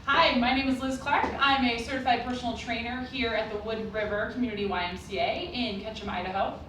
Hi, my name is Liz Clark. I'm a certified personal trainer here at the Wood River Community YMCA in Ketchum, Idaho.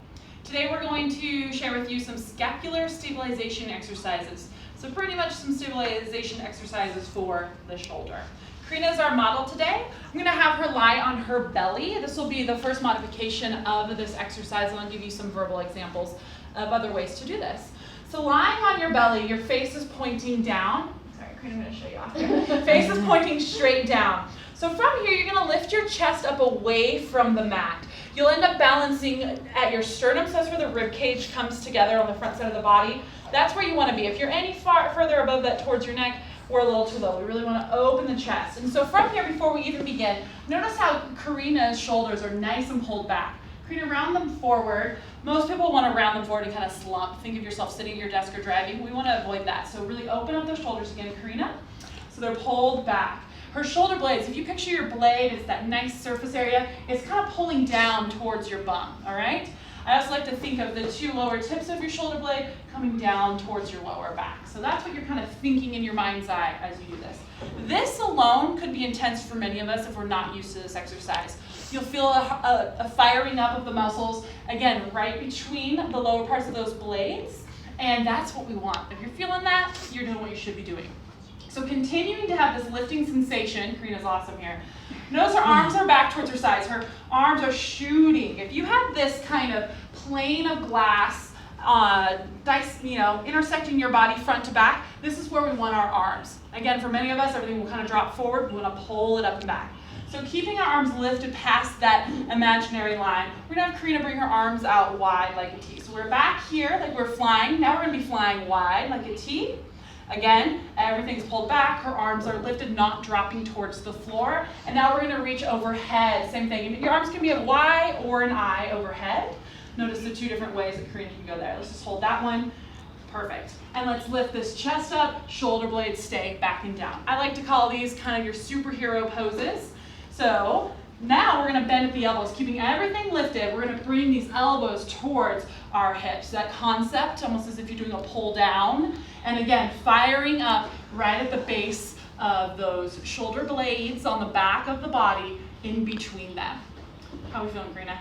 Today we're going to share with you some scapular stabilization exercises. So pretty much some stabilization exercises for the shoulder. Karina is our model today. I'm going to have her lie on her belly. This will be the first modification of this exercise, and I'll give you some verbal examples of other ways to do this. So lying on your belly, your face is pointing down. Sorry, Karina, I'm going to show you off here. Face is pointing straight down. So from here, you're going to lift your chest up away from the mat. You'll end up balancing at your sternum, so that's where the rib cage comes together on the front side of the body. That's where you want to be. If you're any further above that towards your neck, we're a little too low. We really want to open the chest. And so from here, before we even begin, notice how Karina's shoulders are nice and pulled back. Karina, round them forward. Most people want to round them forward and kind of slump. Think of yourself sitting at your desk or dragging. We want to avoid that. So really open up those shoulders again, Karina. So they're pulled back. Her shoulder blades, if you picture your blade, it's that nice surface area, it's kind of pulling down towards your bum, all right? I also like to think of the two lower tips of your shoulder blade coming down towards your lower back. So that's what you're kind of thinking in your mind's eye as you do this. This alone could be intense for many of us if we're not used to this exercise. You'll feel a firing up of the muscles, again, right between the lower parts of those blades, and that's what we want. If you're feeling that, you're doing what you should be doing. So continuing to have this lifting sensation, Karina's awesome here. Notice her arms are back towards her sides. Her arms are shooting. If you have this kind of plane of glass, intersecting your body front to back, this is where we want our arms. Again, for many of us, everything will kind of drop forward. We want to pull it up and back. So keeping our arms lifted past that imaginary line, we're going to have Karina bring her arms out wide like a T. So we're back here like we're flying. Now we're going to be flying wide like a T. Again, everything's pulled back, her arms are lifted, not dropping towards the floor. And now we're going to reach overhead. Same thing. Your arms can be a Y or an I overhead. Notice the two different ways that Karina can go there. Let's just hold that one. Perfect. And let's lift this chest up, shoulder blades stay back and down. I like to call these kind of your superhero poses. So now we're going to bend at the elbows, keeping everything lifted. We're going to bring these elbows towards our hips. That concept, almost as if you're doing a pull down. And again, firing up right at the base of those shoulder blades on the back of the body, in between them. How are we feeling, Karina?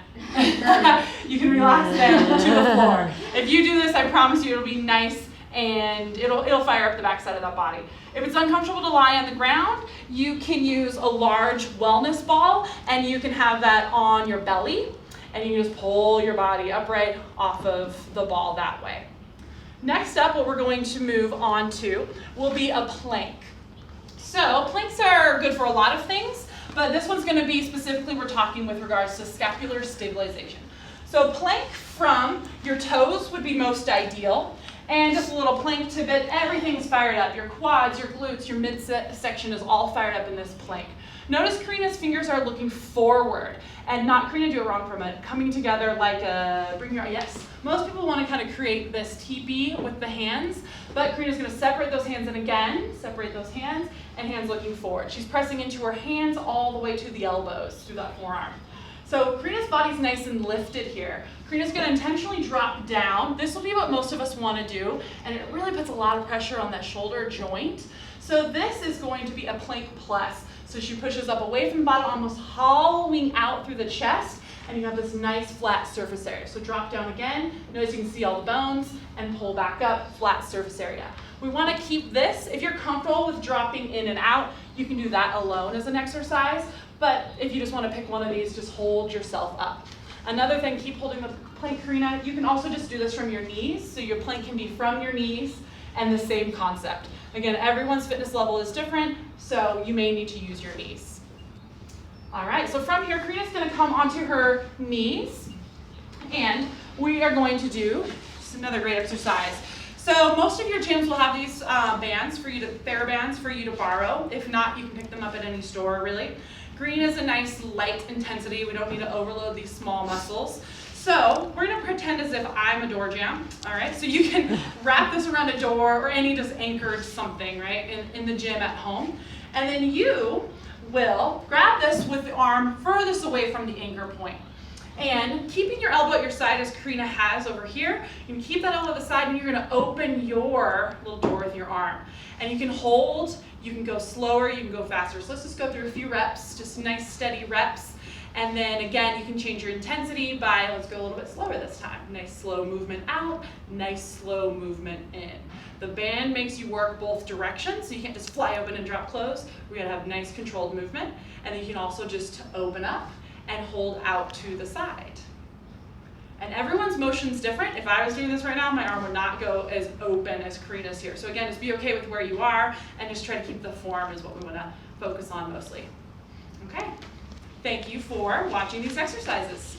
You can relax them to the floor. If you do this, I promise you it'll be nice and it'll fire up the backside of that body. If it's uncomfortable to lie on the ground, you can use a large wellness ball and you can have that on your belly and you can just pull your body upright off of the ball that way. Next up, what we're going to move on to will be a plank. So planks are good for a lot of things, but this one's going to be specifically, we're talking with regards to scapular stabilization. So plank from your toes would be most ideal. And just a little plank tidbit, everything's fired up. Your quads, your glutes, your midsection is all fired up in this plank. Notice Karina's fingers are looking forward and not, Karina, do it wrong for a minute, coming together like a, yes. Most people want to kind of create this teepee with the hands, but Karina's going to separate those hands and again, separate those hands and hands looking forward. She's pressing into her hands all the way to the elbows through that forearm. So Karina's body's nice and lifted here. Karina's going to intentionally drop down. This will be what most of us want to do, and it really puts a lot of pressure on that shoulder joint. So this is going to be a plank plus. So she pushes up away from the bottom, almost hollowing out through the chest, and you have this nice flat surface area. So drop down again. Notice you can see all the bones, and pull back up, flat surface area. We want to keep this. If you're comfortable with dropping in and out, you can do that alone as an exercise. But if you just want to pick one of these, just hold yourself up. Another thing, keep holding the plank, Karina. You can also just do this from your knees. So your plank can be from your knees and the same concept. Again, everyone's fitness level is different, so you may need to use your knees. All right, so from here, Karina's going to come onto her knees, and we are going to do just another great exercise. So most of your gyms will have these bands for you to, TheraBands for you to borrow. If not, you can pick them up at any store, really. Green is a nice light intensity. We don't need to overload these small muscles. So we're going to pretend as if I'm a door jamb, all right? So you can wrap this around a door or any just anchored something, right, in the gym at home. And then you will grab this with the arm furthest away from the anchor point. And keeping your elbow at your side as Karina has over here, you can keep that elbow at the side and you're gonna open your little door with your arm. And you can hold, you can go slower, you can go faster. So let's just go through a few reps, just nice steady reps. And then again, you can change your intensity by, let's go a little bit slower this time. Nice slow movement out, nice slow movement in. The band makes you work both directions, so you can't just fly open and drop close. We're gonna have nice controlled movement. And then you can also just open up and hold out to the side. And everyone's motion's different. If I was doing this right now, my arm would not go as open as Karina's here. So again, just be okay with where you are and just try to keep the form is what we wanna focus on mostly. Okay, thank you for watching these exercises.